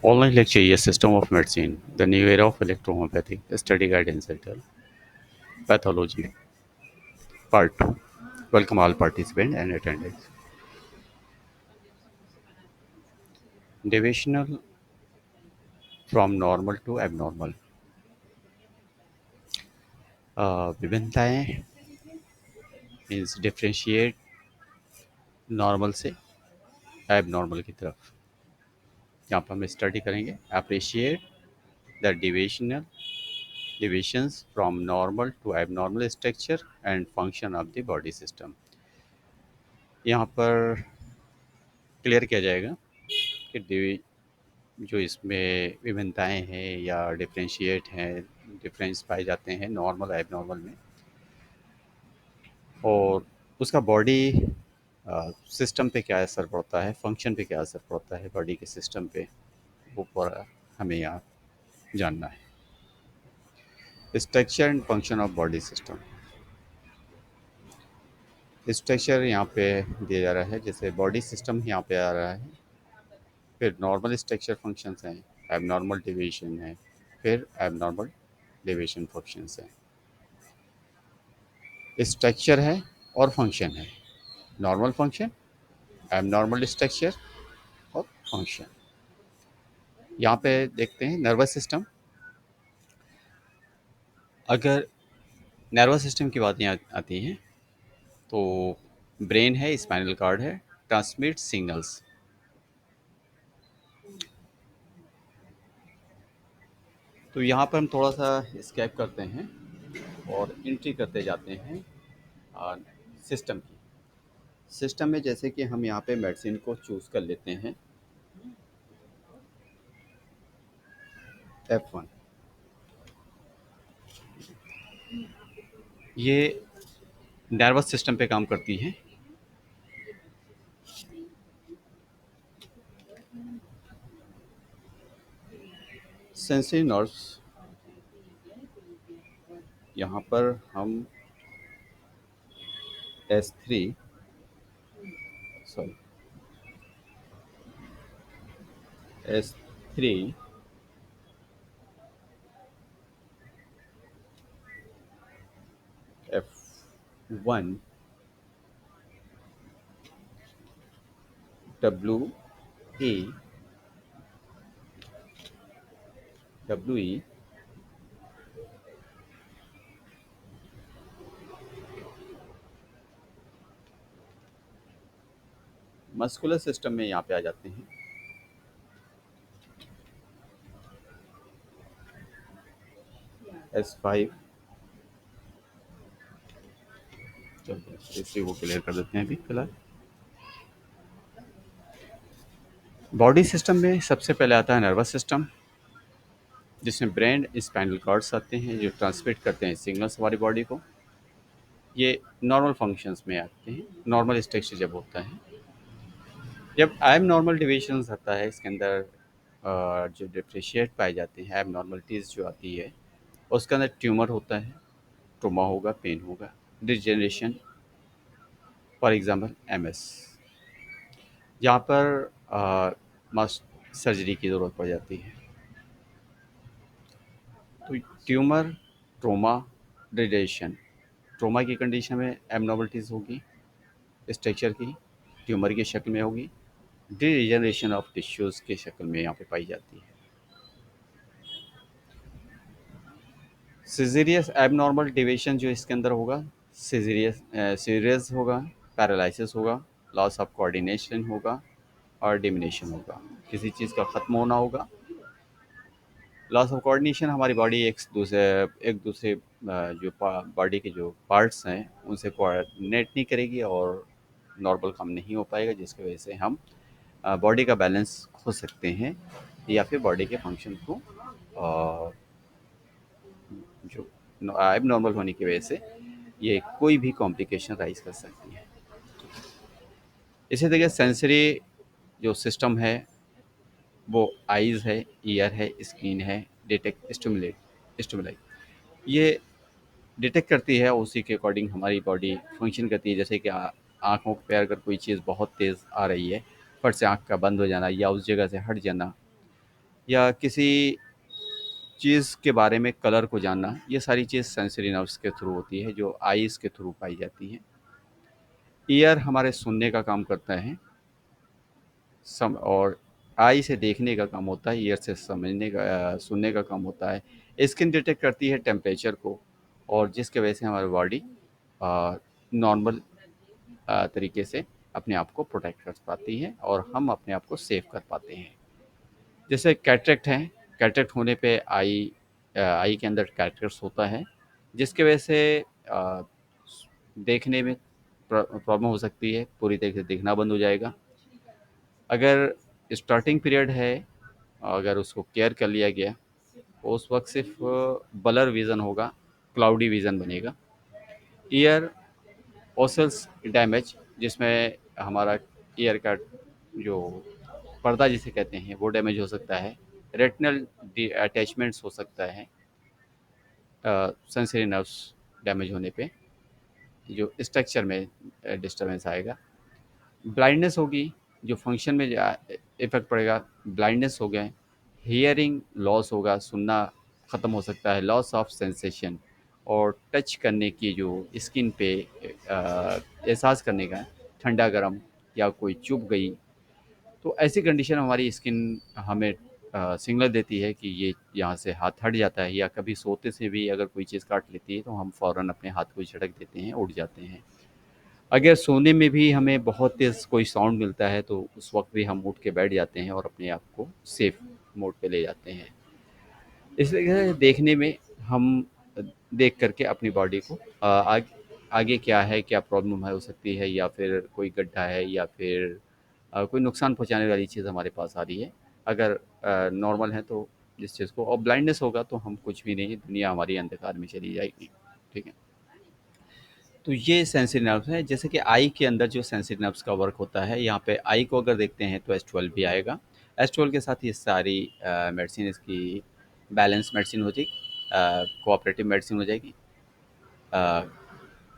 Online lecture is System of Medicine, the new era of electrohomeopathy, study guide entitled Pathology, Part 2. Welcome all participants and attendants. Deviational from normal to abnormal. विभिन्नताएं means differentiate normal से abnormal की तरफ यहाँ पर हम study करेंगे appreciate the deviations from normal to abnormal structure and function of the body system. यहाँ पर क्लियर किया जाएगा कि जो इसमें विभिन्नताएं हैं या डिफरेंशिएट हैं डिफरेंस पाए जाते हैं नॉर्मल एबनॉर्मल में और उसका बॉडी सिस्टम पे क्या असर पड़ता है फंक्शन पे क्या असर पड़ता है बॉडी के सिस्टम पे वो पूरा हमें यहाँ जानना है structure and function of body system structure यहाँ पे दिया जा रहा है जैसे बॉडी सिस्टम यहाँ पे आ रहा है फिर नॉर्मल स्ट्रक्चर फंक्शंस हैं एबनॉर्मल डिवीजन है फिर एबनॉर्मल डिवीजन फंक्शंस हैं स्ट्रक्चर है और फंक्शन है नॉर्मल फंक्शन एबनॉर्मल स्ट्रक्चर और फंक्शन यहाँ पे देखते हैं नर्वस सिस्टम अगर नर्वस सिस्टम की बातें आती हैं तो ब्रेन है स्पाइनल कार्ड है ट्रांसमिट सिग्नल्स तो यहाँ पर हम थोड़ा सा स्केप करते हैं और एंट्री करते जाते हैं सिस्टम की सिस्टम में जैसे कि हम यहाँ पे मेडिसिन को चूज़ कर लेते हैं F1 ये नर्वस सिस्टम पे काम करती है सेंसरी नर्व्स यहाँ पर हम S3 sorry S3 F1 WE WE muscular system में यहाँ पे आ जाते हैं S5 चलिए इसे वो क्लियर कर देते हैं अभी फिलहाल बॉडी सिस्टम में सबसे पहले आता है नर्वस सिस्टम जिसमें ब्रेन स्पाइनल कॉर्ड्स आते हैं जो ट्रांसमिट करते हैं सिग्नल्स हमारी बॉडी को ये नॉर्मल फंक्शंस में आते हैं नॉर्मल स्ट्रक्चर जब होता है जब एब नॉर्मल डिविजन्स आता है इसके अंदर जो डिफ्रेशिएट पाए जाते हैं एब नॉर्मलिटीज़ जो आती है उसके अंदर ट्यूमर होता है ट्रोमा होगा पेन होगा डिजनरेशन फॉर एग्जांपल एमएस जहाँ पर मस्ट सर्जरी की ज़रूरत पड़ जाती है तो ट्यूमर ट्रोमा डिजनरेशन ट्रोमा की कंडीशन में एबनॉर्मलिटीज़ होगी स्ट्रक्चर की ट्यूमर की शक्ल में होगी डिजनरेशन ऑफ टिश्यूज़ की शक्ल में यहाँ पे पाई जाती है सिजेरियस एबनॉर्मल डिविएशन जो इसके अंदर होगा सीरियस होगा पैरालिसिस होगा लॉस ऑफ कोऑर्डिनेशन होगा और डिमिनेशन होगा किसी चीज़ का ख़त्म होना होगा लॉस ऑफ कोऑर्डिनेशन हमारी बॉडी एक दूसरे जो बॉडी के जो पार्ट्स हैं उनसे कोऑर्डिनेट नहीं करेगी और नॉर्मल काम नहीं हो पाएगा जिसकी वजह से हम बॉडी का बैलेंस खो सकते हैं या फिर बॉडी के फंक्शन को जो एब नॉर्मल होने की वजह से ये कोई भी कॉम्प्लिकेशन राइज कर सकती है इसी तरीके सेंसरी जो सिस्टम है वो आइज़ है ईयर है स्किन है डिटेक्ट स्टिमुलेट ये डिटेक्ट करती है उसी के अकॉर्डिंग हमारी बॉडी फंक्शन करती है जैसे कि आँखों पे अगर कोई चीज़ बहुत तेज़ आ रही है फट से आँख का बंद हो जाना या उस जगह से हट जाना या किसी चीज़ के बारे में कलर को जानना, ये सारी चीज़ सेंसरी नर्व्स के थ्रू होती है, जो आईज़ के थ्रू पाई जाती हैं। ईयर हमारे सुनने का काम करता है, सम और आई से देखने का काम होता है, ईयर से समझने का सुनने का काम होता है। स्किन डिटेक्ट करती है टेम्परेचर को, और जिसकी वजह से हमारी बॉडी नॉर्मल तरीके से अपने आप को प्रोटेक्ट कर पाती है और हम अपने आप को सेव कर पाते हैं। जैसे कैटरेक्ट है, कैटरेक्ट होने पे आई के अंदर कैटरेक्ट होता है, जिसकी वजह से अ, देखने में प्रॉब्लम हो सकती है, पूरी तरीके से देखना बंद हो जाएगा। अगर स्टार्टिंग पीरियड है, अगर उसको केयर कर लिया गया, तो उस वक्त सिर्फ ब्लर विज़न होगा, क्लाउडी विज़न बनेगा। ईयर ओसल्स डैमेज, जिसमें हमारा ईयर का जो पर्दा जिसे कहते हैं वो डैमेज हो सकता है। रेटिनल अटैचमेंट्स हो सकता है सेंसरी नर्व्स डैमेज होने पे, जो स्ट्रक्चर में डिस्टरबेंस आएगा। ब्लाइंडनेस होगी, जो फंक्शन में इफ़ेक्ट पड़ेगा, ब्लाइंडनेस हो गए। हियरिंग लॉस होगा, सुनना ख़त्म हो सकता है, लॉस ऑफ सेंसेशन। और टच करने की जो स्किन पे एहसास करने का, ठंडा गर्म या कोई चुभ गई, तो ऐसी कंडीशन हमारी स्किन हमें सिग्नल देती है कि ये यहाँ से हाथ हट जाता है, या कभी सोते से भी अगर कोई चीज़ काट लेती है तो हम फ़ौरन अपने हाथ को झटक देते हैं, उठ जाते हैं। अगर सोने में भी हमें बहुत तेज़ कोई साउंड मिलता है तो उस वक़्त भी हम उठ के बैठ जाते हैं और अपने आप को सेफ मोड पे ले जाते हैं। इसलिए देखने में हम देख कर के अपनी बॉडी को आगे क्या है, क्या प्रॉब्लम है हो सकती है, या फिर कोई गड्ढा है, या फिर कोई नुकसान पहुँचाने वाली चीज़ हमारे पास आ रही है। अगर नॉर्मल है तो जिस चीज़ को, और ब्लाइंडनेस होगा तो हम कुछ भी नहीं, दुनिया हमारी अंधकार में चली जाएगी। ठीक है? तो ये सेंसरी नर्व्स है। जैसे कि आई के अंदर जो सेंसरी नर्व्स का वर्क होता है, यहाँ पे आई को अगर देखते हैं तो एस 12 भी आएगा। एस 12 के साथ ये सारी मेडिसिन इसकी बैलेंस मेडिसिन हो जाएगी, कोऑपरेटिव मेडिसिन हो जाएगी, अ,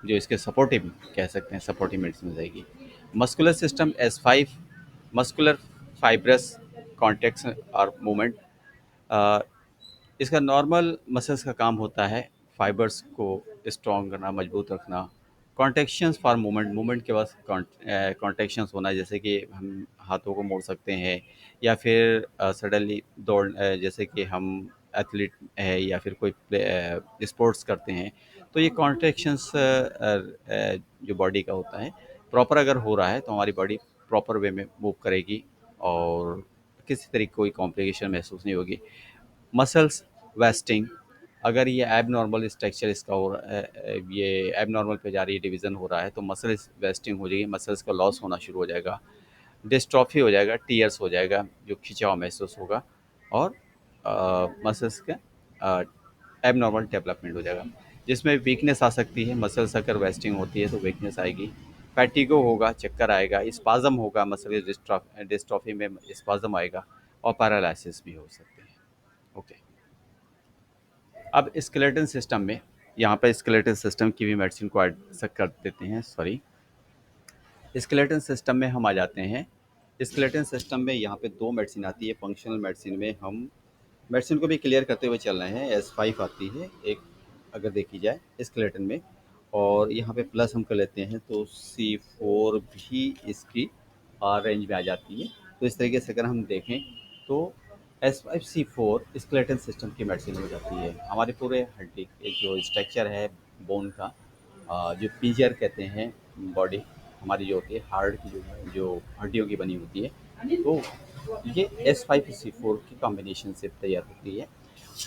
जो इसके सपोर्टिव कह सकते हैं, सपोर्टिव मेडिसिन हो जाएगी। Muscular system S5, muscular fibrous contacts और मूवमेंट। इसका नॉर्मल मसल्स का काम होता है फाइबर्स को स्ट्रॉन्ग करना, मजबूत रखना। कॉन्ट्रैक्शंस फॉर मूवमेंट, मूवमेंट के बाद कॉन्ट्रैक्शंस होना, जैसे कि हम हाथों को मोड़ सकते हैं, या फिर सडनली दौड़, जैसे कि हम एथलीट है या फिर कोई स्पोर्ट्स करते हैं, तो ये कॉन्ट्रैक्शंस जो बॉडी का होता है, प्रॉपर अगर हो रहा है तो हमारी बॉडी प्रॉपर वे में मूव करेगी और किसी तरीके कोई कॉम्प्लिकेशन महसूस नहीं होगी। मसल्स वेस्टिंग, अगर ये एबनॉर्मल स्ट्रक्चर इसका हो रहा है, ये एबनॉर्मल पे जा रही है, डिवीज़न हो रहा है, तो मसल वेस्टिंग हो जाएगी, मसल्स का लॉस होना शुरू हो जाएगा, डिस्ट्रॉफी हो जाएगा, टीयर्स हो जाएगा, जो खिंचाव महसूस होगा, और मसल्स का एबनॉर्मल डेवलपमेंट हो जाएगा, जिसमें वीकनेस आ सकती है। मसल्स अगर वेस्टिंग होती है तो वीकनेस आएगी, फैटिगो होगा, चक्कर आएगा, स्पाज़म होगा, मसल डिस्ट्रॉफी में स्पाज़म आएगा, और पैरालिसिस भी हो सकते हैं। ओके। अब स्केलेटन सिस्टम में, यहाँ पे स्केलेटन सिस्टम की भी मेडिसिन को ऐड कर देते हैं, सॉरी। स्केलेटन सिस्टम में हम आ जाते हैं। स्केलेटन सिस्टम में यहाँ पे दो मेडिसिन आती है। फंक्शनल मेडिसिन में हम मेडिसिन को भी क्लियर करते हुए चल रहे हैं। S5 आती है एक, अगर देखी जाए स्केलेटन में, और यहाँ पे प्लस हम कर लेते हैं तो C4 भी इसकी रेंज में आ जाती है। तो इस तरीके से अगर हम देखें तो S5C4 स्केलेटन सिस्टम की मेडिसिन हो जाती है। हमारे पूरे हड्डी एक जो स्ट्रक्चर है बोन का, जो पिंजर कहते हैं, बॉडी हमारी जो होती है हार्ड की, जो हड्डियों की बनी होती है, तो ये S5C4 की कॉम्बिनेशन से तैयार होती है।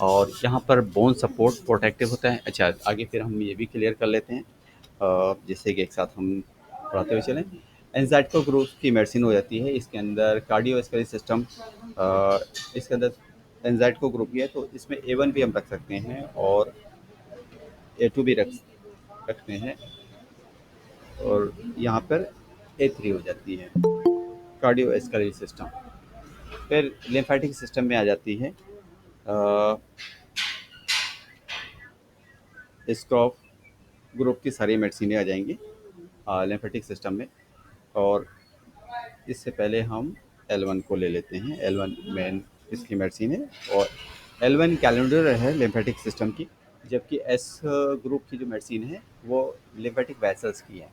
और यहाँ पर बोन सपोर्ट प्रोटेक्टिव होता है। अच्छा, आगे फिर हम ये भी क्लियर कर लेते हैं, जिससे कि एक साथ हम पढ़ाते हुए चलें। एंजाइटो ग्रुप की मेडिसिन हो जाती है। इसके अंदर कार्डियोवैस्कुलर सिस्टम, इसके अंदर एंजाइटो ग्रुप ही है, तो इसमें A1 भी हम रख सकते हैं और A2 भी रखते हैं, और यहाँ पर A3 हो जाती है कार्डियोवैस्कुलर सिस्टम। फिर लिम्फेटिक सिस्टम में आ जाती है स्क्रॉफ ग्रुप की सारी मेडिसिनें आ जाएंगी लिम्फेटिक सिस्टम में। और इससे पहले हम L1 को ले लेते हैं। L1 मेन इसकी मेडिसिन है। और L1 कैलेंडर है लिम्फेटिक सिस्टम की, जबकि एस ग्रुप की जो मेडिसिन है वो लिम्फेटिक वेसल्स की है।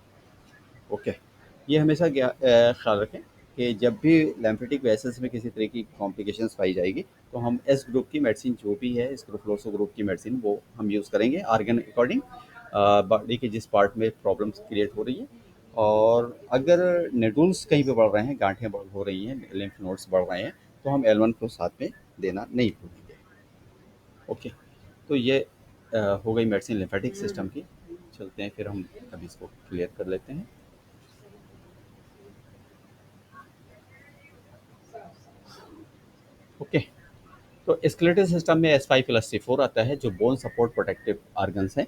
ओके, ये हमेशा ख्याल रखें कि जब भी लिम्फेटिक वेसल्स में किसी तरह की कॉम्प्लिकेशंस पाई जाएगी तो हम एस ग्रुप की मेडिसिन जो भी है, स्क्रोफ्लोसो ग्रुप की मेडिसिन वो हम यूज़ करेंगे आर्गन अकॉर्डिंग, बॉडी के जिस पार्ट में प्रॉब्लम्स क्रिएट हो रही है। और अगर नेडुल्स कहीं पे बढ़ रहे हैं, गांठें बढ़ हो रही हैं, लिम्फ नोड्स बढ़ रहे हैं, तो हम L1 को साथ में देना नहीं भूलेंगे। ओके, तो ये हो गई मेडिसिन लिम्फेटिक सिस्टम की। चलते हैं फिर हम अभी इसको क्लियर कर लेते हैं। ओके, तो स्केलेटल सिस्टम में S5+C4 आता है, जो बोन सपोर्ट प्रोटेक्टिव ऑर्गन्स हैं।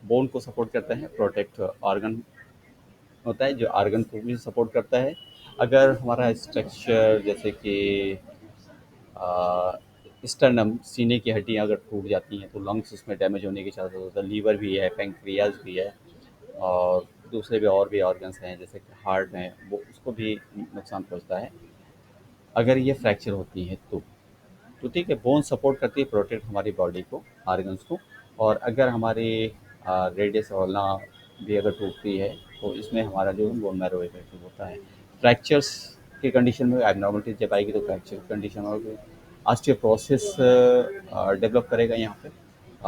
बोन को सपोर्ट करता है, प्रोटेक्ट ऑर्गन होता है जो ऑर्गन को भी सपोर्ट करता है। अगर हमारा स्ट्रक्चर जैसे कि स्टर्नम, सीने की हड्डियाँ अगर टूट जाती हैं तो लंग्स उसमें डैमेज होने के चांसेस होता है। लीवर भी है, पैंक्रियाज भी है, और दूसरे भी और भी ऑर्गन्स हैं जैसे कि हार्ट हैं, वो उसको भी नुकसान पहुंचता है अगर ये फ्रैक्चर होती है तो ठीक है, बोन सपोर्ट करती है, प्रोटेक्ट हमारी बॉडी को, ऑर्गन्स को। और अगर हमारी रेडियस ओल्ना भी अगर टूटती है तो इसमें हमारा जो बोन मैरो इफेक्टिव होता है। फ्रैक्चर्स की कंडीशन में एबनॉर्मलिटी जब आएगी तो फ्रैक्चर कंडीशन होगी, ऑस्टियोपोरोसिस डेवलप करेगा यहाँ पे।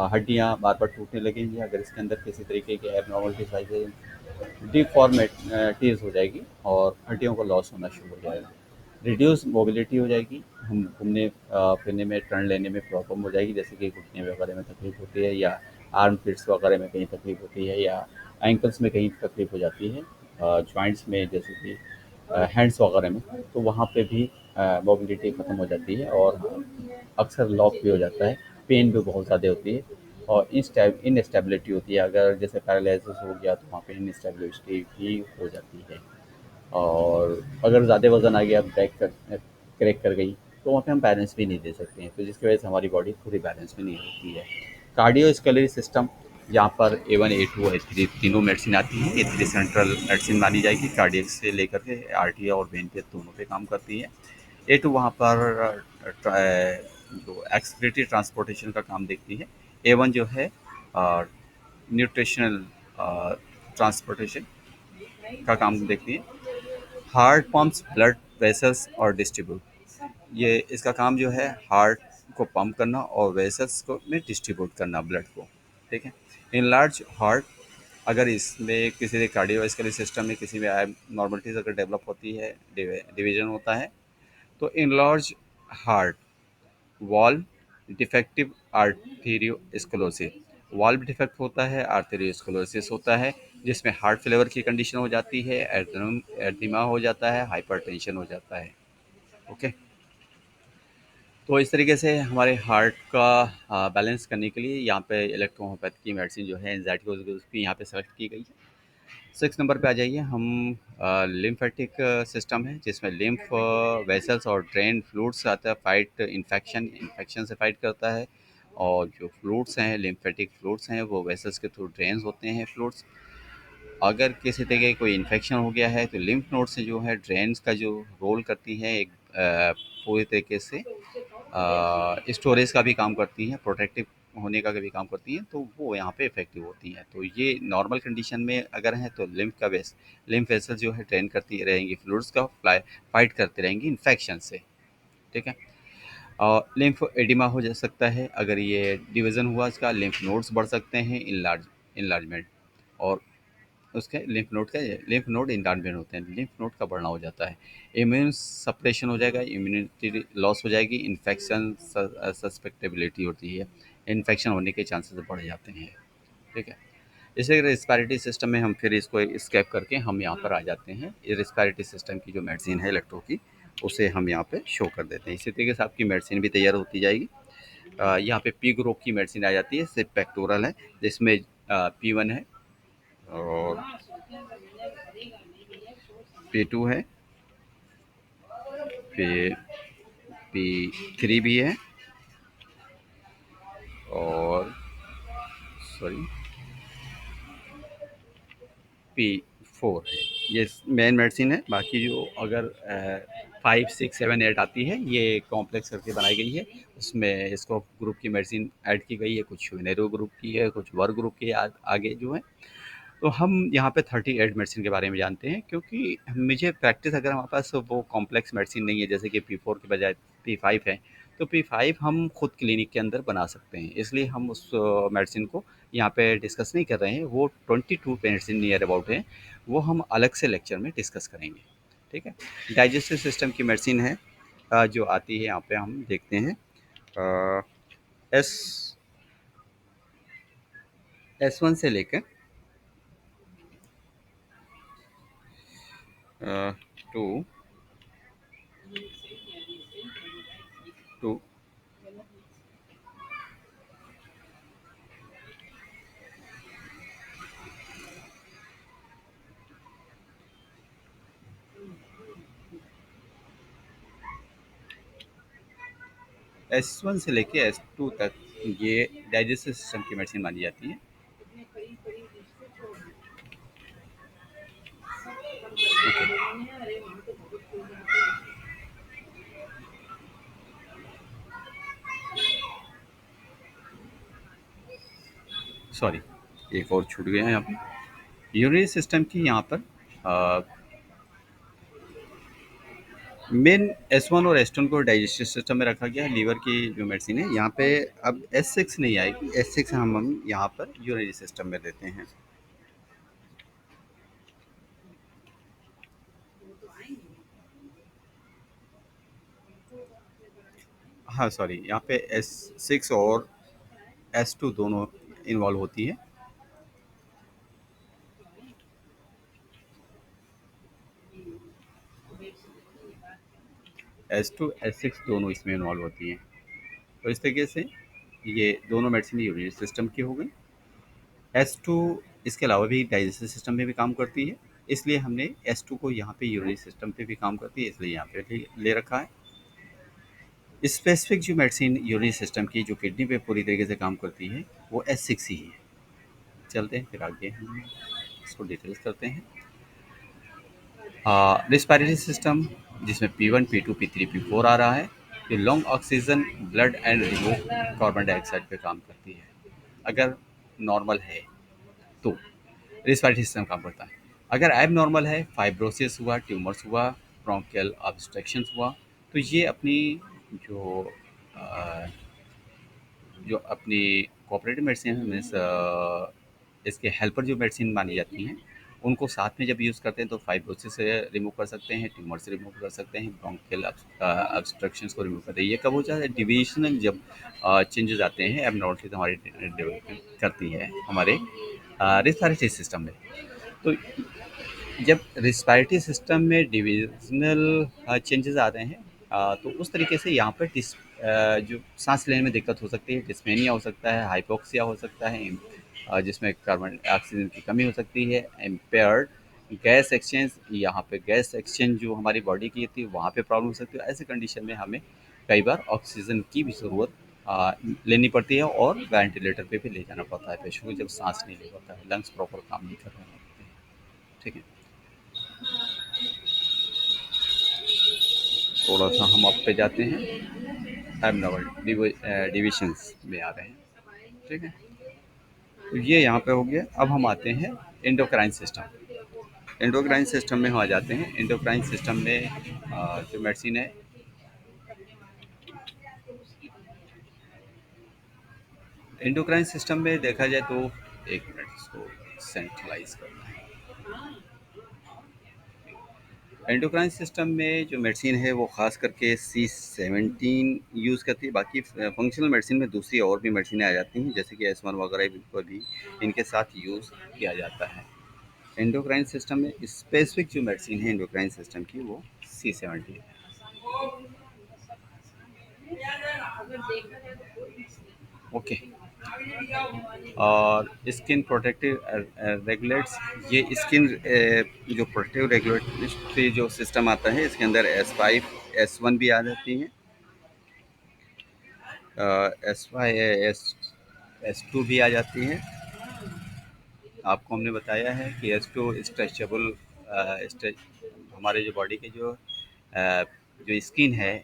हड्डियाँ बार बार टूटने लगेंगी अगर इसके अंदर किसी तरीके की एबनॉर्मलिटीज आई जाए, डिफॉर्मेटीज हो जाएगी और हड्डियों का लॉस होना शुरू हो जाएगा। रिड्यूस मोबिलिटी हो जाएगी, हम घूमने फिरने में, टर्न लेने में प्रॉब्लम हो जाएगी, जैसे कि घुटने वगैरह में तकलीफ होती है, या आर्म पिट्स वगैरह में कहीं तकलीफ होती है, या एंकल्स में कहीं तकलीफ हो जाती है, जॉइंट्स में जैसे कि हैंड्स वगैरह में, तो वहाँ पे भी मोबिलिटी ख़त्म हो जाती है और अक्सर लॉक भी हो जाता है। पेन भी बहुत ज़्यादा होती है और इनस्टेबिलिटी होती है। अगर जैसे पैरालिसिस हो गया तो वहाँ पे इनस्टेबिलिटी भी हो जाती है। और अगर ज़्यादा वज़न आ गया, क्रैक कर गई, तो वहाँ पे हम बैलेंस भी नहीं दे सकते हैं, तो जिसकी वजह से हमारी बॉडी पूरी बैलेंस भी नहीं होती है। कार्डियोस्केलरी सिस्टम, यहाँ पर A1 A2 A3 तीनों मेडिसिन आती हैं। A3 सेंट्रल मेडिसिन मानी जाएगी, कार्डियक से लेकर के आर्टिया और वेन पे दोनों पे काम करती है। A2 वहाँ पर जो एक्सक्रीटरी ट्रांसपोर्टेशन का काम देखती है। A1 जो है न्यूट्रिशनल ट्रांसपोर्टेशन का काम देखती है। हार्ट पंप्स ब्लड वेसल्स और डिस्ट्रीब्यूट, ये इसका काम जो है हार्ट को पंप करना और वेसल्स को में डिस्ट्रीब्यूट करना ब्लड को। ठीक है, इन लार्ज हार्ट, अगर इसमें किसी कार्डियोवास्कुलर सिस्टम में किसी में नॉर्मलिटीज अगर डेवलप होती है, डिवीजन होता है, तो enlarge heart valve defective arteriosclerosis, valve defect होता है, आर्थेरियोस्क्लेरोसिस होता है, जिसमें हार्ट फेलियर की कंडीशन हो जाती है, एडिमा हो जाता है, हाइपरटेंशन हो जाता है। ओके, तो इस तरीके से हमारे हार्ट का बैलेंस करने के लिए यहाँ पे इलेक्ट्रोहोम्योपैथी की मेडिसिन जो है एंजाइटी को उसकी यहाँ पे सेलेक्ट की गई है। 6 नंबर पे आ जाइए हम। लिम्फेटिक सिस्टम है जिसमें लिम्फ वेसल्स और ड्रेन फ्लूइड्स आता है, फाइट इन्फेक्शन से फाइट करता है। और जो फ्लूइड्स हैं, लिम्फेटिक फ्लूइड्स हैं, वो वेसल्स के थ्रू ड्रेन्स होते हैं फ्लूइड्स। अगर किसी तरह का कोई इन्फेक्शन हो गया है तो लिम्फ नोड से जो है ड्रेन्स का जो रोल करती हैं, एक पूरी तरीके से स्टोरेज का भी काम करती हैं, प्रोटेक्टिव होने का भी काम करती हैं, तो वो यहाँ पे इफेक्टिव होती हैं। तो ये नॉर्मल कंडीशन में अगर हैं तो लिम्फ वेसल जो है ड्रेन करती रहेंगी फ्लूइड्स का, फाइट करती रहेंगी इन्फेक्शन से। ठीक है, और लिम्फ एडिमा हो जा सकता है अगर ये डिवीज़न हुआ इसका, लिम्फ नोड्स बढ़ सकते हैं, इनलार्जमेंट, और उसके लिम्फ नोड इंडानमेंट होते हैं, लिम्फ नोड का बढ़ना हो जाता है। इम्यून सप्रेशन हो जाएगा, इम्यूनिटी लॉस हो जाएगी, इन्फेक्शन सस्पेक्टेबिलिटी होती है, इन्फेक्शन होने के चांसेस बढ़ जाते हैं। ठीक है, इसे रिस्पायरेटरी सिस्टम में हम फिर इसको स्केप करके हम यहाँ पर आ जाते हैं। ये रिस्पायरेटरी सिस्टम की जो मेडिसिन है इलेक्ट्रो की, उसे हम यहाँ पे शो कर देते हैं। इसी तरीके से आपकी मेडिसिन भी तैयार होती जाएगी। यहाँ पे पी ग्रुप की मेडिसिन आ जाती है, सिर्फ पेक्टोरल है, जिसमें P1 है और P2 है, फिर P3 भी है, और सॉरी P4 है। ये मेन मेडिसिन है। बाकी जो अगर 5, 6, 7, 8 आती है, ये कॉम्प्लेक्स करके बनाई गई है। उसमें इसको ग्रुप की मेडिसिन ऐड की गई है, कुछ यूनेरो ग्रुप की है, कुछ वर्ग ग्रुप की आगे जो है। तो हम यहाँ पे 38 मेडिसिन के बारे में जानते हैं, क्योंकि मुझे प्रैक्टिस अगर हमारे पास वो कॉम्प्लेक्स मेडिसिन नहीं है, जैसे कि P4 की बजाय P5 है, तो P5 हम खुद क्लिनिक के अंदर बना सकते हैं, इसलिए हम उस मेडिसिन को यहाँ पे डिस्कस नहीं कर रहे हैं। वो 22 मेडिसिन नियर अबाउट है, वो हम अलग से लेक्चर में डिस्कस करेंगे। ठीक है। डाइजेस्टिव सिस्टम की मेडिसिन है, जो आती है यहाँ पे हम देखते हैं। एस S1 से लेकर टू टू S1 से लेके S2 तक ये डाइजेस्टिव सिस्टम की मेडिसिन मानी जाती है। सॉरी, एक और छूट गया है यहाँ पे। यूरिनरी सिस्टम की यहाँ पर मेन S1 और S2 को डाइजेस्टिव सिस्टम में रखा गया है। लीवर की जो मेडिसिन है यहाँ पे अब S6 नहीं आएगी, S6 हम यहाँ पर यूरिनरी सिस्टम में देते हैं। हाँ सॉरी, यहाँ पे S6 और S2 दोनों इन्वॉल्व होती है। S2 S6 दोनों इसमें इन्वॉल्व होती हैं। तो इस तरीके से ये दोनों मेडिसिन यूरिनरी सिस्टम की हो गई। S2 इसके अलावा भी डाइजेस्टिव सिस्टम में भी काम करती है, इसलिए हमने S2 को यहाँ पे यूरिनरी सिस्टम पे भी काम करती है, इसलिए यहाँ पे ले रखा है। स्पेसिफिक जो मेडिसिन यूरिनरी सिस्टम की जो किडनी पे पूरी तरीके से काम करती है, वो S6 ही है। चलते हैं फिर आगे हम इसको डिटेल्स करते हैं। रिस्पायरेटरी सिस्टम, जिसमें P1, P2, P3, P4 आ रहा है, ये long oxygen blood and remove carbon dioxide पे काम करती है। अगर नॉर्मल है तो रिस्पायरेटरी सिस्टम काम करता है। अगर एब नॉर्मल है, फाइब्रोसिस हुआ, ट्यूमर्स हुआ, ब्रोंकियल ऑब्स्ट्रक्शंस हुआ, तो ये अपनी जो अ, जो अपनी कोऑपरेटिव मेडिसिन है, मीन्स इसके हेल्पर जो मेडिसिन मानी जाती हैं, उनको साथ में जब यूज़ करते हैं तो फाइब्रोसिस से रिमूव कर सकते हैं, ट्यूमर से रिमूव कर सकते हैं, ब्रोंकियल ऑब्स्ट्रक्शंस को रिमूव करते हैं। ये कब हो जाता है? डिविजनल जब चेंजेस आते हैं, एबनॉर्मलिटीज हमारी डेवलप करती है हमारे रिस्पायरेटरी सिस्टम में। तो जब रिस्पायरेटरी सिस्टम में डिविजनल चेंजेस आते हैं, तो उस तरीके से यहाँ पर जो सांस लेने में दिक्कत हो सकती है, डिस्मेनिया हो सकता है, हाइपोक्सिया हो सकता है, जिसमें कार्बन ऑक्सीजन की कमी हो सकती है, इम्पेयर्ड गैस एक्सचेंज, यहाँ पे गैस एक्सचेंज जो हमारी बॉडी की होती है वहाँ पे प्रॉब्लम हो सकती है। ऐसे कंडीशन में हमें कई बार ऑक्सीजन की भी ज़रूरत लेनी पड़ती है, और वेंटिलेटर पे भी ले जाना पड़ता है पेशेंट को जब सांस नहीं ले पाता है, लंग्स प्रॉपर काम नहीं कर रहे होते हैं। ठीक है। थोड़ा सा हम अप पे जाते हैं, एबनॉर्मल डिविशंस में आ रहे हैं। ठीक है। तो ये यहाँ पे हो गया। अब हम आते हैं एंडोक्राइन सिस्टम। एंडोक्राइन सिस्टम में हम आ जाते हैं। एंडोक्राइन सिस्टम में जो मेडिसिन है, एंडोक्राइन सिस्टम में देखा जाए तो, एक मिनट इसको सेंट्रलाइज करना है। एंडोक्राइन सिस्टम में जो मेडिसिन है वो ख़ास करके C17 यूज़ करती है। बाकी फंक्शनल मेडिसिन में दूसरी और भी मेडिसिन आ जाती हैं, जैसे कि S1 वगैरह को भी इनके साथ यूज़ किया जाता है। एंडोक्राइन सिस्टम में स्पेसिफिक जो मेडिसिन है एंडोक्राइन सिस्टम की, वो C17 है। ओके। और स्किन प्रोटेक्टिव रेगुलेट्स, ये स्किन जो प्रोटेक्टिव रेगुलेटरी जो सिस्टम आता है, इसके अंदर S5 S1 भी आ जाती हैं, S5 S2 भी आ जाती है। आपको हमने बताया है कि S2 स्ट्रेचेबल, हमारे जो बॉडी के जो जो स्किन है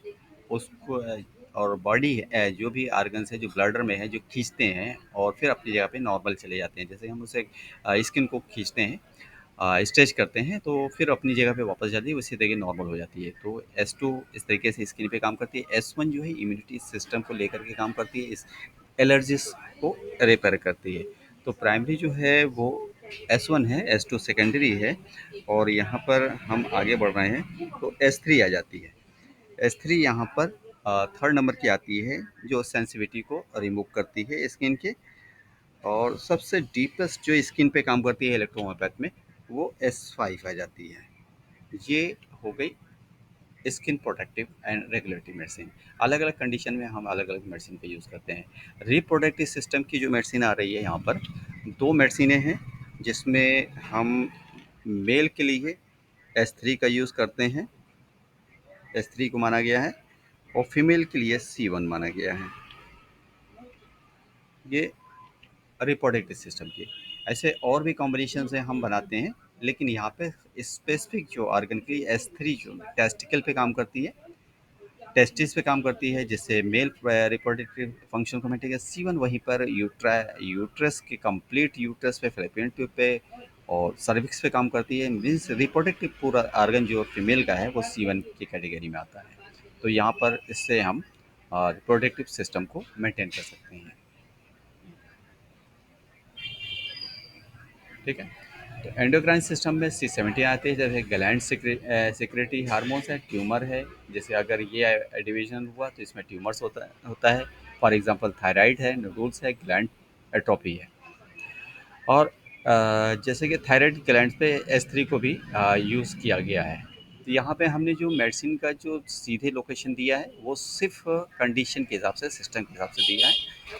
उसको और बॉडी जो भी ऑर्गन्स है जो ब्लडर में है जो खींचते हैं और फिर अपनी जगह पे नॉर्मल चले जाते हैं। जैसे हम उसे स्किन को खींचते हैं, स्ट्रेच करते हैं तो फिर अपनी जगह पे वापस जाती है, उसी तरीके नॉर्मल हो जाती है। तो S2 इस तरीके से स्किन पे काम करती है। S1 जो है इम्यूनिटी सिस्टम को लेकर के काम करती है, इस एलर्जिस को रिपेयर करती है। तो प्राइमरी जो है वो S1 है, S2 सेकेंडरी है। और यहाँ पर हम आगे बढ़ रहे हैं तो S3 आ जाती है। S3 यहाँ पर थर्ड नंबर की आती है, जो सेंसिटिविटी को रिमूव करती है स्किन के। और सबसे डीपेस्ट जो स्किन पे काम करती है इलेक्ट्रोहोम्योपैथ में, वो S5 आ जाती है। ये हो गई skin protective and regulatory medicine. अलग अलग कंडीशन में हम अलग अलग मेडिसिन का यूज़ करते हैं। रिप्रोडक्टिव सिस्टम की जो मेडिसिन आ रही है यहाँ पर, दो मेडिसिनें हैं जिसमें हम मेल के लिए S3 का यूज़ करते हैं, S3 को माना गया है। और फीमेल के लिए C1 माना गया है। ये रिप्रोडक्टिव सिस्टम की। ऐसे और भी कॉम्बिनेशन से हम बनाते हैं, लेकिन यहाँ पे स्पेसिफिक जो ऑर्गन की S3 जो टेस्टिकल पे काम करती है, टेस्टिस पे काम करती है, जिससे मेल रिप्रोडक्टिव फंक्शन को मेंटेन। C1 वहीं पर यूट्रस के कंप्लीट यूट्रस पे, फैलोपियन ट्यूब पे और सर्विक्स पे काम करती है। मीन्स रिप्रोडक्टिव पूरा ऑर्गन जो फीमेल का है वो C1 की कैटेगरी में आता है। तो यहाँ पर इससे हम रिप्रोडक्टिव सिस्टम को मेंटेन कर सकते हैं। ठीक है। तो एंडोक्राइन सिस्टम में C17 आते हैं, जैसे ग्लैंड सिक्रेटरी हार्मोन्स है, ट्यूमर है। जैसे अगर ये डिवीजन हुआ तो इसमें ट्यूमर्स होता है। फॉर एग्जांपल थायराइड है, नोडुल्स है, ग्लैंड एट्रोफी है। और जैसे कि थायराइड ग्लैंड पे S3 को भी यूज़ किया गया है। तो यहाँ पे हमने जो मेडिसिन का जो सीधे लोकेशन दिया है वो सिर्फ कंडीशन के हिसाब से, सिस्टम के हिसाब से दिया है।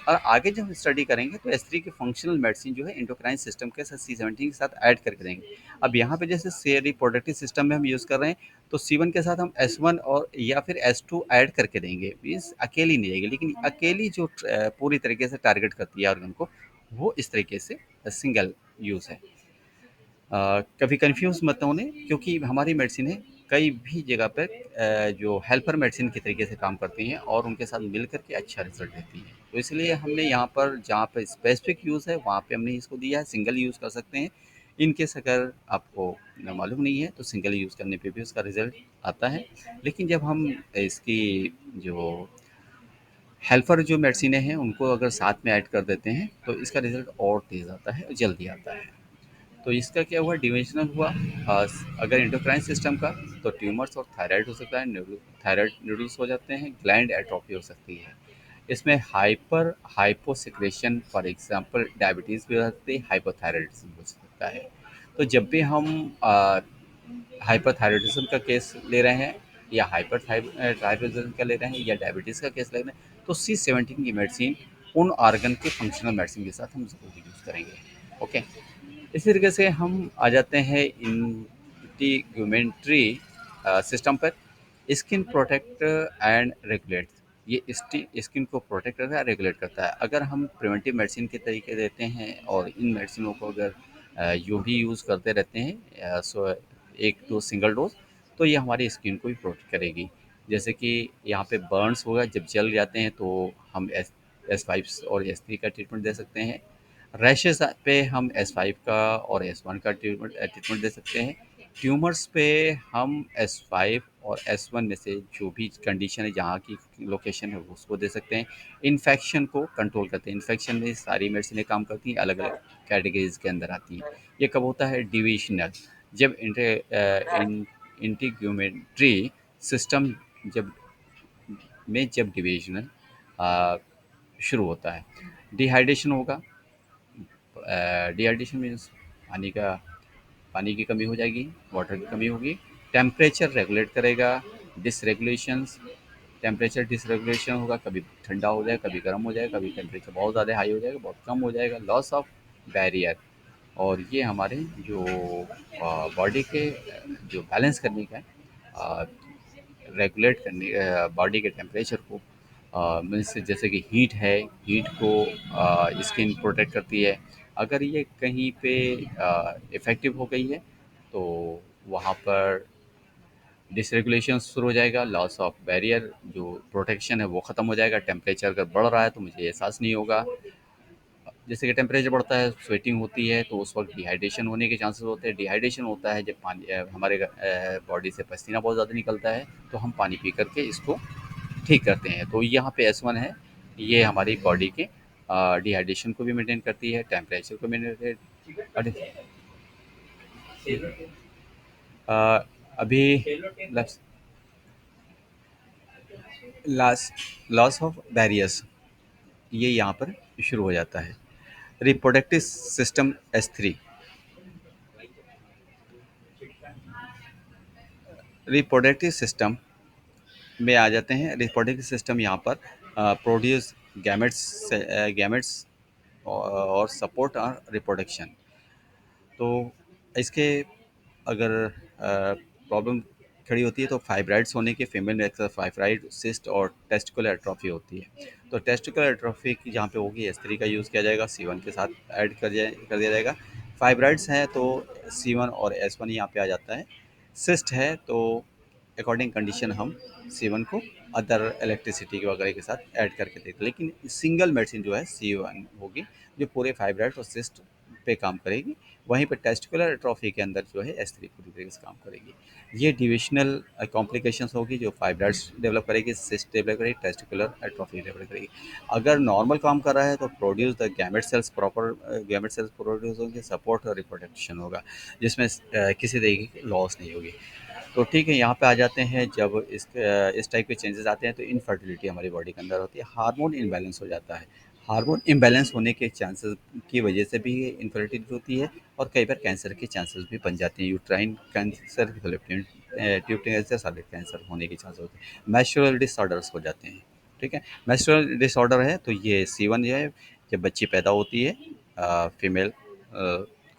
और आगे जब हम स्टडी करेंगे तो S3 के फंक्शनल मेडिसिन जो है एंडोक्राइन सिस्टम के साथ C17 के साथ ऐड करके देंगे। अब यहाँ पे जैसे से रिप्रोडक्टिव सिस्टम में हम यूज़ कर रहे हैं, तो C1 के साथ हम S1 और या फिर S2 ऐड करके देंगे। मीन्स अकेली नहीं देंगे, लेकिन अकेली जो पूरी तरीके से टारगेट करती है ऑर्गन को, वो इस तरीके से सिंगल यूज़ है। कभी कंफ्यूज मत होने, क्योंकि हमारी मेडिसिन कई भी जगह पर जो हेल्पर मेडिसिन के तरीके से काम करती हैं और उनके साथ मिल कर के अच्छा रिजल्ट देती हैं। तो इसलिए हमने यहाँ पर जहाँ पे स्पेसिफिक यूज़ है वहाँ पे हमने इसको दिया है। सिंगल यूज़ कर सकते हैं। इन केस अगर आपको मालूम नहीं है तो सिंगल यूज़ करने पे भी उसका रिज़ल्ट आता है। लेकिन जब हम इसकी जो हेल्पर जो मेडिसिनें हैं उनको अगर साथ में ऐड कर देते हैं तो इसका रिज़ल्ट और तेज़ आता है और जल्दी आता है। तो इसका क्या हुआ, डिमेंशनल हुआ। अगर एंडोक्राइन सिस्टम का, तो ट्यूमर्स और थायराइड हो सकता है, थायराइड नोडुल्स हो जाते हैं, ग्लैंड एट्रोफी हो सकती है। इसमें hyper hyposecretion, for example diabetes भी हो सकती है, हाइपोथायराइडिज्म हो सकता है। तो जब भी हम हाइपरथायराइडिज्म का केस ले रहे हैं या हाइपरथायराइडिज्म का ले रहे हैं या डायबिटीज़ का केस ले रहे हैं, तो C17 की मेडिसिन उन ऑर्गन के फंक्शनल मेडिसिन के साथ हम ज़रूर यूज़ करेंगे। ओके। इसी तरीके से हम आ जाते हैं इंटीग्यूमेंट्री सिस्टम पर। स्किन प्रोटेक्ट एंड रेगुलेट, ये स्किन को प्रोटेक्ट करता है, रेगुलेट करता है। अगर हम प्रिवेंटिव मेडिसिन के तरीके देते हैं और इन मेडिसिनों को अगर यूँ ही यूज़ करते रहते हैं, सो एक डोज, सिंगल डोज, तो ये हमारी स्किन को भी प्रोटेक्ट करेगी। जैसे कि यहाँ पे बर्न्स होगा, जब जल जाते हैं तो हम S5 और S3 का ट्रीटमेंट दे सकते हैं। रैशेस पे हम S5 का और S1 का ट्रीटमेंट दे सकते हैं। ट्यूमर्स पे हम S5 और S1 में से जो भी कंडीशन है, जहाँ की लोकेशन है, उसको दे सकते हैं। इन्फेक्शन को कंट्रोल करते हैं। इन्फेक्शन में सारी मेडिसिनें काम करती हैं, अलग अलग कैटेगरीज के अंदर आती हैं। ये कब होता है, डिविजनल, जब इंटीग्यूमेंट्री सिस्टम जब जब डिविजनल शुरू होता है। डिहाइड्रेशन होगा। डिहाइड्रेशन मीन्स पानी की कमी हो जाएगी, वाटर की कमी होगी। टेम्परेचर रेगुलेट करेगा। डिसरेगुलेशंस, टेम्परेचर डिसरेगुलेशन होगा, कभी ठंडा हो जाएगा, कभी गर्म हो जाएगा, कभी टेम्परेचर बहुत ज़्यादा हाई हो जाएगा, बहुत कम हो जाएगा। लॉस ऑफ बैरियर, और ये हमारे जो बॉडी के जो बैलेंस करने का है, रेगुलेट करने बॉडी के टेम्परेचर को, मीन्स जैसे कि हीट है, हीट को स्किन प्रोटेक्ट करती है। अगर ये कहीं पे इफ़ेक्टिव हो गई है तो वहाँ पर डिसरेगुलेशन शुरू हो जाएगा, लॉस ऑफ बैरियर जो प्रोटेक्शन है वो ख़त्म हो जाएगा। टेम्परेचर अगर बढ़ रहा है तो मुझे एहसास नहीं होगा। जैसे कि टेम्परेचर बढ़ता है, स्वेटिंग होती है, तो उस वक्त डिहाइड्रेशन होने के चांसेस होते हैं। डिहाइड्रेशन होता है जब पानी हमारे बॉडी से पसीना बहुत ज़्यादा निकलता है, तो हम पानी पी करके इसको ठीक करते हैं। तो यहाँ पे S1 है, ये हमारी बॉडी के डिहाइड्रेशन को भी मेंटेन करती है, टेम्परेचर को मेंटेन। अभी लॉस ऑफ बैरियर्स ये यहाँ पर शुरू हो जाता है। Reproductive system S3, reproductive system में आ जाते हैं। रिप्रोडक्टिव सिस्टम यहाँ पर प्रोड्यूस गैमेट्स गैमेट्स और सपोर्ट और रिप्रोडक्शन। तो इसके अगर प्रॉब्लम खड़ी होती है तो फाइब्राइड्स होने के, फीमेल में अक्सर फाइब्राइड, सिस्ट और टेस्टिकुलर एट्रोफी होती है। तो टेस्टिकुलर एट्रोफी की जहाँ पे होगी S3 का यूज़ किया जाएगा, C1 के साथ ऐड कर दिया जाएगा। फाइब्राइड्स हैं तो C1 और S1 यहाँ पे आ जाता है। सिस्ट है तो अकॉर्डिंग कंडीशन हम C1 को अदर इलेक्ट्रिसिटी के वगैरह के साथ ऐड करके देते हैं। लेकिन सिंगल मेडिसिन जो है C1 होगी, जो पूरे फाइब्राइड्स और सिस्ट पे काम करेगी। वहीं पे टेस्टिकुलर एट्रोफी के अंदर जो है S3 पूरी तरीके से काम करेगी। ये डिविजनल कॉम्प्लिकेशंस होगी जो फाइब्राइड्स डेवलप करेगी, सिस्ट डेवलप करेगी, टेस्टिकुलर एट्रोफी डेवलप करेगी। अगर नॉर्मल काम कर रहा है तो produce the gamete cells proper, gamete cells produce होंगे, सपोर्ट और रिप्रोडक्शन होगा, जिसमें किसी तरीके की लॉस नहीं होगी। तो ठीक है, यहाँ पे आ जाते हैं। जब इस टाइप के चेंजेस आते हैं तो इनफर्टिलिटी हमारी बॉडी के अंदर होती है, हार्मोन इम्बैलेंस हो जाता है। हार्मोन इम्बैलेंस होने के चांसेस की वजह से भी इनफर्टिलिटी होती है, और कई बार कैंसर के चांसेस भी बन जाते हैं। Uterine cancer, fallopian tube cancer, solid cancer होने के चांसेस होते हैं। मेंस्ट्रुअल डिसऑर्डर्स हो जाते हैं। ठीक है, मेंस्ट्रुअल डिसऑर्डर है तो ये C1 जो है, जब बच्ची पैदा होती है, फीमेल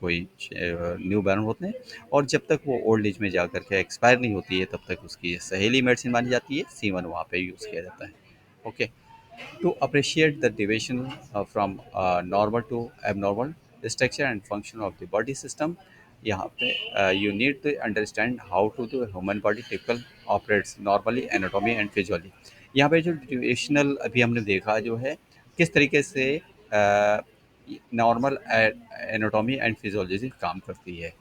कोई न्यू बॉर्न होते हैं, और जब तक वो ओल्ड एज में जा कर के एक्सपायर नहीं होती है तब तक उसकी सहेली मेडिसिन मानी जाती है। C1 वहाँ पे यूज़ किया जाता है। Okay, to appreciate the deviation from normal to abnormal structure and function of the body system, यहाँ पे you need to understand how to the human body typical operates normally anatomy and physiology। यहाँ पे जो divisional अभी हमने देखा जो है, किस तरीके से नॉर्मल एनाटॉमी एंड फिजियोलॉजी काम करती है।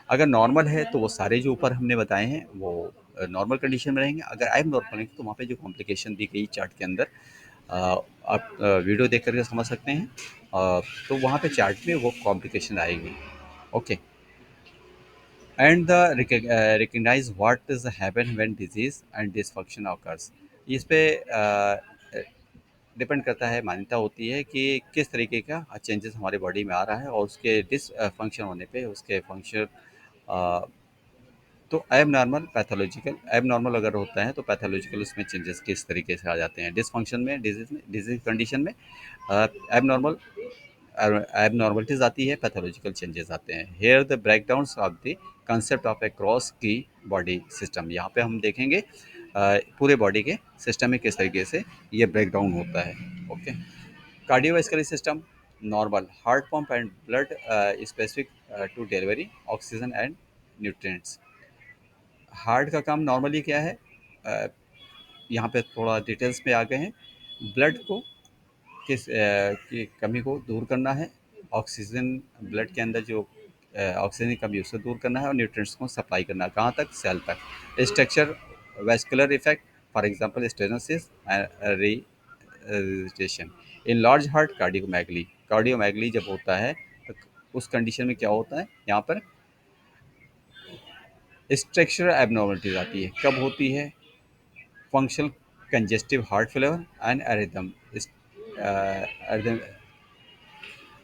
अगर नॉर्मल है तो वो सारे जो ऊपर हमने बताए हैं वो नॉर्मल कंडीशन में रहेंगे। अगर आई एम नॉर्मल है तो वहाँ पे जो कॉम्प्लिकेशन दी गई चार्ट के अंदर, आप वीडियो देख करके समझ सकते हैं। तो वहाँ पे चार्ट में वो कॉम्प्लिकेशन आएगी। Okay, and the recognise what is happen when disease and dysfunction occurs. इस पे डिपेंड करता है, मान्यता होती है कि किस तरीके का चेंजेस हमारे बॉडी में आ रहा है, और उसके डिसफंक्शन होने पे उसके फंक्शन। तो एब नॉर्मल पैथोलॉजिकल, एब नॉर्मल अगर होता है तो पैथोलॉजिकल उसमें चेंजेस किस तरीके से आ जाते हैं। डिसफंक्शन में, डिजीज कंडीशन में एब नॉर्मल एब नॉर्मलिटीज आती है, पैथोलॉजिकल चेंजेस आते हैं। Here the breakdowns of the concept of across key body system. यहाँ पे हम देखेंगे पूरे बॉडी के सिस्टम में किस तरीके से ये ब्रेकडाउन होता है। Okay, cardiovascular system normal, heart pump and blood specific to delivery oxygen and nutrients. Heart का काम नॉर्मली क्या है, अ, यहाँ पे थोड़ा डिटेल्स में आ गए हैं। ब्लड को की कमी को दूर करना है, ऑक्सीजन ब्लड के अंदर जो ऑक्सीजन की कमी उसको दूर करना है, और न्यूट्रिएंट्स को सप्लाई करना है कहाँ तक, सेल तक। Structure vascular effect, for example stenosis, regurgitation. Enlarge heart cardiomegaly, cardiomegaly जब होता है तो उस कंडीशन में क्या होता है, यहाँ पर स्ट्रक्चरल एबनॉर्मलिटीज आती है। कब होती है, functional congestive heart failure and arrhythmia,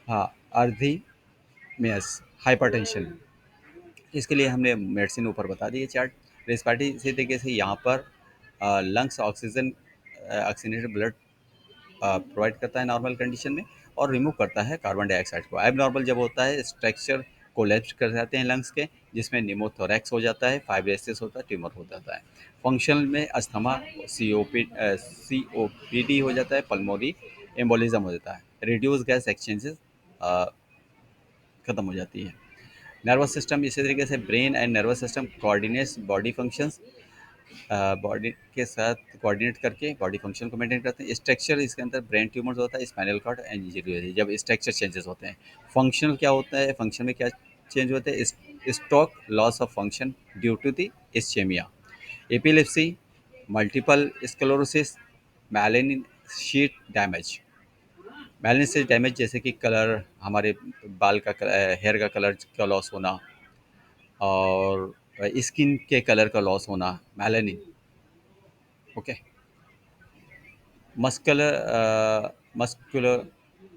हाँ, अर्धीमियस, हाइपरटेंशन। इसके लिए हमने मेडिसिन ऊपर बता दी है चार्ट। रेस्पिरेटरी इसी तरीके से यहाँ पर lungs oxygen oxygenated blood provide करता है नॉर्मल कंडीशन में, और रिमूव करता है कार्बन डाइऑक्साइड को। एब नॉर्मल जब होता है, स्ट्रक्चर कोलैप्स कर जाते हैं लंग्स के, जिसमें निमोथोरैक्स हो जाता है, फाइब्रोसिस होता है, ट्यूमर हो जाता है। फंक्शनल में अस्थमा, COPD हो जाता है, पल्मोनरी एम्बोलिज्म हो जाता है, रिड्यूस गैस एक्सचेंजेस खत्म हो जाती है। नर्वस सिस्टम इसी तरीके से brain and nervous system coordinates body functions. Body के साथ कोऑर्डिनेट करके बॉडी फंक्शन को मेंटेन करते हैं। स्ट्रक्चर इसके अंदर ब्रेन ट्यूमर्स होता है, स्पाइनल कॉर्ड एंड इंजरी होती है जब स्ट्रक्चर चेंजेस होते हैं। फंक्शनल क्या होता है, फंक्शन में क्या चेंज होते हैं, stroke, loss of function due to the ischaemia, epilepsy, multiple sclerosis, melanin sheet damage. Melanin sheet damage जैसे कि कलर, हमारे बाल का हेयर का कलर का लॉस होना, और स्किन के कलर का लॉस होना, melanin. Okay. Muscular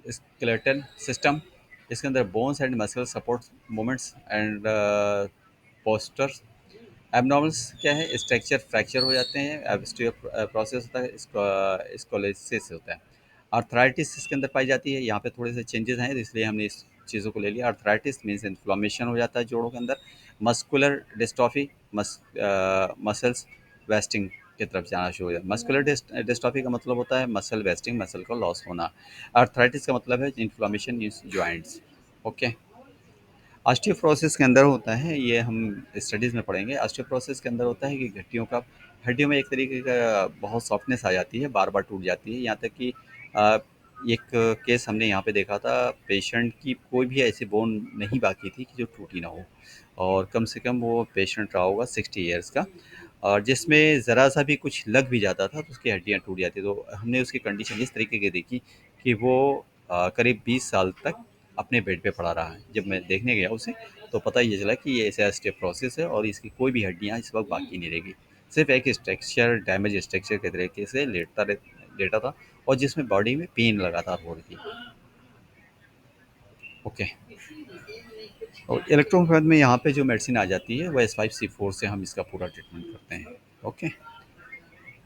skeletal system, इसके अंदर bones and muscle support movements and postures. Abnormals क्या है, स्ट्रक्चर फ्रैक्चर हो जाते हैं, एब्स्टियो प्रोसेस होता है, स्कोलिसिस होता है। आर्थराइटिस इसके अंदर पाई जाती है, यहाँ पे थोड़े से चेंजेस हैं इसलिए हमने इस चीज़ों को ले लिया। आर्थराइटिस मीन्स इन्फ्लामेशन हो जाता है जोड़ों के अंदर। मस्कुलर डिस्ट्रॉफी, मसल्स वेस्टिंग की तरफ जाना शुरू हो जाता है। मस्कुलर डिस्ट्रॉफी का मतलब होता है मसल वेस्टिंग, मसल का लॉस होना। आर्थराइटिस का मतलब है इन्फ्लामेशन इन जॉइंट्स। ओके। ऑस्टियोप्रोसिस के अंदर होता है, ये हम स्टडीज़ में पढ़ेंगे। ऑस्टियोप्रोसिस के अंदर होता है कि हड्डियों में एक तरीके का बहुत सॉफ्टनेस आ जाती है, बार बार टूट जाती है, यहाँ तक कि अ, एक केस हमने यहाँ पे देखा था, पेशेंट की कोई भी ऐसी बोन नहीं बाकी थी कि जो टूटी ना हो, और कम से कम वो पेशेंट रहा होगा 60 ईयर्स का, और जिसमें ज़रा सा भी कुछ लग भी जाता था तो उसकी हड्डियाँ टूट जाती। तो हमने उसकी कंडीशन इस तरीके की देखी कि वो करीब 20 साल तक अपने बेड पे पड़ा रहा है। जब मैं देखने गया उसे तो पता ये चला कि ये ऐसा ऑस्टियोपोरोसिस है और इसकी कोई भी हड्डियाँ इस वक्त बाकी नहीं रहेगी। सिर्फ एक स्ट्रक्चर, डैमेज स्ट्रक्चर के तरीके से लेटा था, और जिसमें बॉडी में पेन लगातार हो रही थी। ओके। और इलेक्ट्रोफेज में यहाँ पे जो मेडिसिन आ जाती है वह S5C4 से हम इसका पूरा ट्रीटमेंट करते हैं। Okay.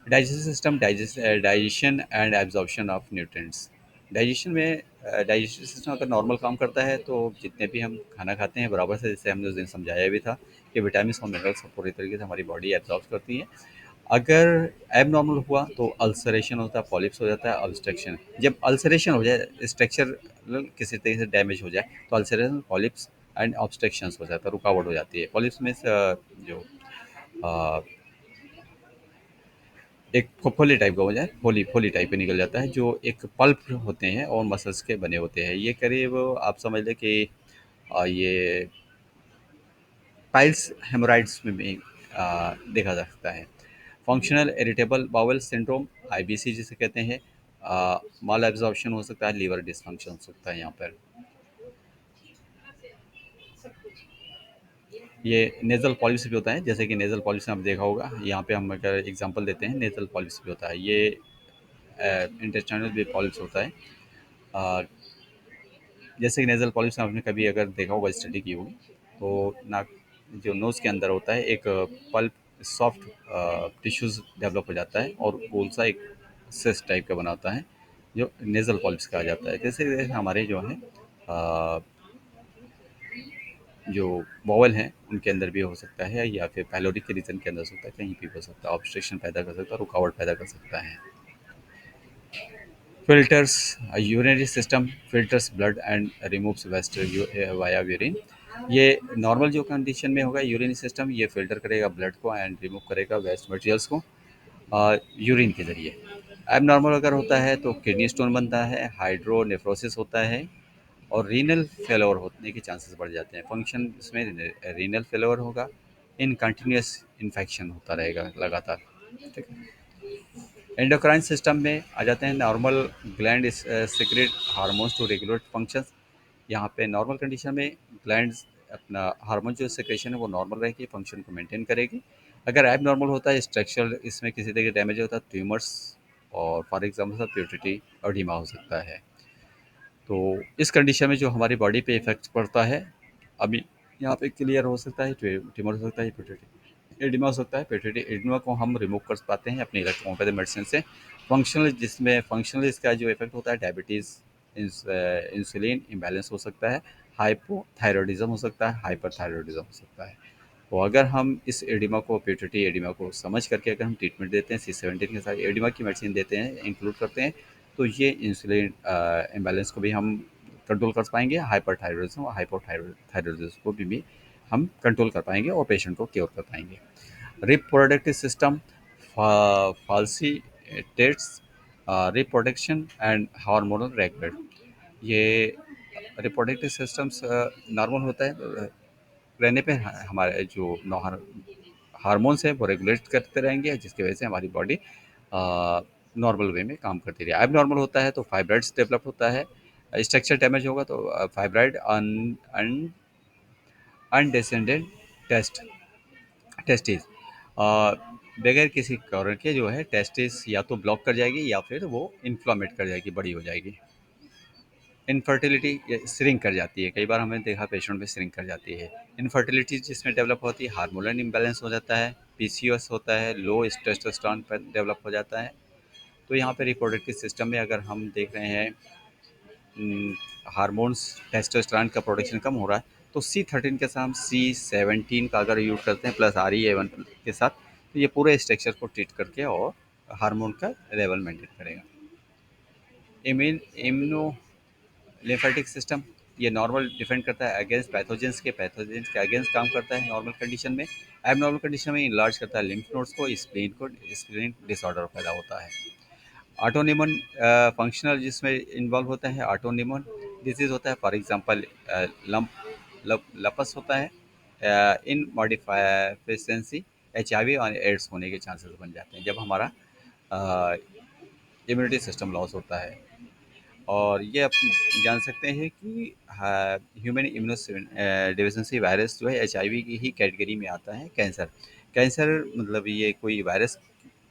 Digestive system, digestion and absorption of nutrients. Digestion में डाइजेस्टिव सिस्टम अगर नॉर्मल काम करता है तो जितने भी हम खाना खाते हैं बराबर से, जैसे हमने उस दिन समझाया भी था कि विटामिन और मिनरल्स पूरी तरीके से हमारी बॉडी एब्जॉर्ब करती है। अगर एब नॉर्मल हुआ तो अल्सरेशन होता है, पॉलिप्स हो जाता है, ऑब्स्ट्रक्शन। जब अल्सरेशन हो जाए, स्ट्रक्चर किसी तरीके से डैमेज हो जाए तो अल्सरेशन, पॉलिप्स एंड ऑब्स्ट्रक्शंस हो जाता है, रुकावट हो जाती है। पॉलिप्स में जो अ, एक फफोले टाइप का हो जाए, फोली फोली टाइप का निकल जाता है, जो एक पल्प होते हैं और मसल्स के बने होते हैं। ये करीब आप समझ लें कि ये पाइल्स हेमोराइड्स में भी देखा जा सकता है। Functional irritable bowel syndrome, IBC जिसे कहते हैं, माल एब्जॉर्प्शन हो सकता है, लीवर डिसफंक्शन हो सकता है यहाँ पर। ये नेज़ल पॉलिप्स भी होता है, जैसे कि नेज़ल पॉलिप्स में आपने देखा होगा, यहाँ पे हम अगर एग्जांपल देते हैं, नेज़ल पॉलिप्स भी होता है, ये इंटेस्टाइनल भी पॉलिप्स होता है। अ, जैसे कि नेज़ल पॉलिप्स में आपने कभी अगर देखा होगा, स्टडी की होगी, तो नाक, जो नोज़ के अंदर होता है, एक पल्प, सॉफ्ट टिश्यूज़ डेवलप हो जाता है और गोल सा एक सिस्ट टाइप का बना होता है, जो नेज़ल पॉलिप्स कहा जाता है। जैसे जैसे हमारे जो है जो बॉवल हैं उनके अंदर भी हो सकता है, या फिर पैलोरिक के रीजन के अंदर हो सकता है, कहीं भी हो सकता है, ऑब्स्ट्रक्शन पैदा कर सकता है, रुकावट पैदा कर सकता है। Filters, urinary system filters blood and removes waste via urine. ये नॉर्मल जो कंडीशन में होगा, यूरिनरी सिस्टम ये फिल्टर करेगा ब्लड को एंड रिमूव करेगा वेस्ट मटेरियल्स को यूरिन के ज़रिए। एब नॉर्मल अगर होता है तो किडनी स्टोन बनता है, हाइड्रोनेफ्रोसिस होता है, और रीनल फेलोर होने के चांसेस बढ़ जाते हैं। फंक्शन इसमें रीनल फेलोर होगा, इन कंटिन्यूस इन्फेक्शन होता रहेगा लगातार। ठीक है। एंडोक्राइन सिस्टम में आ जाते हैं, normal gland secrete hormones to regulate functions. यहाँ पे नॉर्मल कंडीशन में ग्लैंड्स अपना हार्मोन जो सिक्रेशन है वो नॉर्मल रहेगी, फंक्शन को मेंटेन करेगी। अगर एब नॉर्मल होता है, स्ट्रक्चरल इसमें किसी तरह का डैमेज होता है, ट्यूमर्स और फॉर एग्जाम्पल प्यूटरिटी और डीमा हो सकता है। तो इस कंडीशन में जो हमारी बॉडी पे इफेक्ट पड़ता है, अभी यहाँ पे क्लियर हो सकता है, ट्यूमर हो सकता है, प्यूटरिटी एडिमा हो सकता है। प्यूटरिटी एडिमा को हम रिमूव कर पाते हैं अपनी इलेक्ट्रोपैथिक मेडिसिन से। फंक्शनल, जिसमें फंक्शनल इसका जो इफेक्ट होता है, डायबिटीज़, इंसुलिन इम्बैलेंस हो सकता है, हाइपोथायरॉयडिज्म हो सकता है, हाइपरथायरॉयडिज्म हो सकता है। तो अगर हम इस एडिमा को, प्यूटरिटी एडिमा को समझ करके अगर हम ट्रीटमेंट देते हैं, C17 के साथ एडिमा की मेडिसिन देते हैं, इंक्लूड करते हैं, तो ये इंसुलिन इम्बैलेंस को भी हम कंट्रोल कर पाएंगे, हाइपरथायरॉयडिज्म और हाइपोथायरॉयडिज्म को भी हम कंट्रोल कर पाएंगे और पेशेंट को क्योर कर पाएंगे। Reproductive system, facilitates, reproduction and hormonal regulate. ये रिप्रोडक्टिव सिस्टम्स नॉर्मल होता है रहने पे हमारे जो हार्मोन्स हैं वो रेगुलेट करते रहेंगे, जिसकी वजह से हमारी बॉडी नॉर्मल वे में काम करती रहे। अब नॉर्मल होता है तो फाइब्राइड्स डेवलप होता है, स्ट्रक्चर डैमेज होगा तो फाइब्राइड अनडिसेंडेड टेस्ट टेस्टिस बगैर किसी कारण के जो है टेस्टिस या तो ब्लॉक कर जाएगी या फिर वो इन्फ्लामेट कर जाएगी, बड़ी हो जाएगी। इनफर्टिलिटी श्रिंक कर जाती है, कई बार हमें देखा पेशेंट में श्रिंक कर जाती है। इनफर्टिलिटी जिसमें डेवलप होती है, हार्मोनल इम्बैलेंस हो जाता है, पीसीओएस होता है, लो टेस्टोस्टेरोन पर डेवलप हो जाता है। तो यहाँ पे रिप्रोडक्टिव सिस्टम में अगर हम देख रहे हैं हार्मोन्स, टेस्टोस्टेरोन का प्रोडक्शन कम हो रहा है, तो C13 के साथ हम C17 का अगर यूज करते हैं प्लस REA1 के साथ, तो ये पूरे स्ट्रक्चर को ट्रीट करके और हार्मोन का लेवल मेंटेन करेगा। इम्यूनो लिम्फेटिक सिस्टम, ये नॉर्मल डिफेंड करता है अगेंस्ट पैथोजेंस के अगेंस्ट काम करता है नॉर्मल कंडीशन में। एबनॉर्मल कंडीशन में इनलार्ज करता है लिम्फ नोड्स को, स्प्लीन डिसऑर्डर पैदा होता है। ऑटोनिमन फंक्शनल जिसमें इन्वॉल्व होता है, ऑटोनिमन डिजीज होता है, फॉर एग्जांपल लपस होता है। इन मॉडिफिकेशंसी HIV और एड्स होने के चांसेस बन जाते हैं जब हमारा इम्यूनिटी सिस्टम लॉस होता है। और ये आप जान सकते हैं कि ह्यूमन इम्यूनो डिफिशिएंसी वायरस जो है HIV की ही कैटेगरी में आता है। कैंसर कैंसर मतलब ये कोई वायरस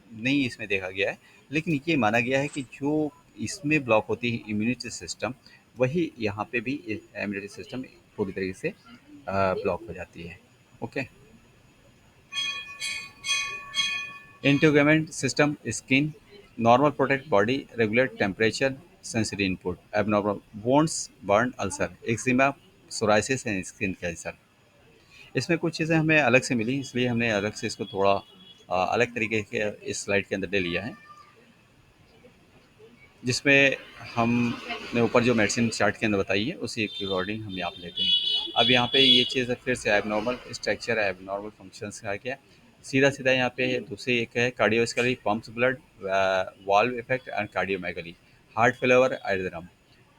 नहीं इसमें देखा गया है, लेकिन ये माना गया है कि जो इसमें ब्लॉक होती है इम्यूनिटी सिस्टम, वही यहाँ पे भी इम्यूनिटी सिस्टम पूरी तरीके से ब्लॉक हो जाती है। Okay. Integumentary system skin normal protect body, regulate temperature, sensitive input, abnormal wounds, burn, ulcer, eczema, psoriasis and skin cancer. इसमें कुछ चीज़ें हमें अलग से मिली, इसलिए हमने अलग से इसको थोड़ा अलग तरीके के इस स्लाइड के अंदर ले लिया है, जिसमें हमने ऊपर जो मेडिसिन चार्ट के अंदर बताई है उसी के अकॉर्डिंग हम यहाँ पे लेते हैं। अब यहाँ पे ये चीज़ फिर से एबनॉर्मल स्ट्रक्चर, एबनॉर्मल फंक्शंस आ गया। सीधा सीधा यहाँ पे दूसरी एक है cardiovascular pumps blood, valve effect and cardiomegaly, heart failure, arrhythmia,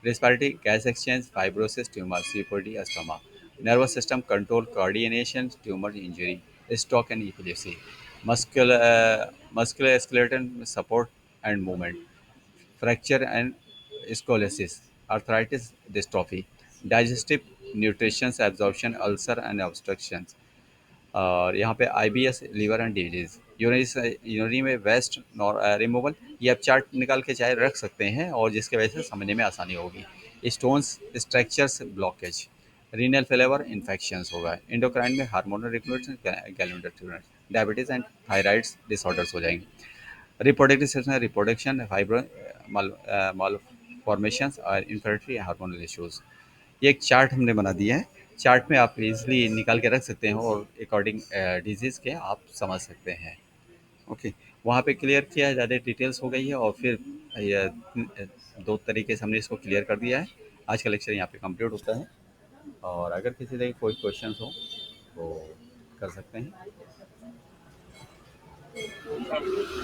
respiratory gas exchange, fibrosis, tumour, COPD, asthma, nervous system control, coordination, tumour injury, stroke and epilepsy, muscular skeleton support and movement, fracture and scoliosis, arthritis, dystrophy, digestive nutritions absorption, ulcer and obstructions. और यहाँ पे IBS liver and disease, urinary में waste removal. ये आप chart निकाल के चाहे रख सकते हैं और जिसकी वजह से समझने में आसानी होगी। Stones structures blockage, renal failure infections होगा। इंडोक्राइन में hormonal regulation, goitre, diabetes and thyroids disorders हो जाएंगे। Reproductive system, reproduction, fibro malformations और इन्फर्टिलिटी, हार्मोनल इश्यूज। ये एक चार्ट हमने बना दिया है, चार्ट में आप इजीली निकाल के रख सकते हैं और अकॉर्डिंग डिजीज़ के आप समझ सकते हैं। ओके। वहाँ पे क्लियर किया है, ज़्यादा डिटेल्स हो गई है और फिर ये दो तरीके से हमने इसको क्लियर कर दिया है। आज का लेक्चर यहाँ पे कंप्लीट होता है और अगर किसी तरह की कोई क्वेश्चंस हो तो कर सकते हैं।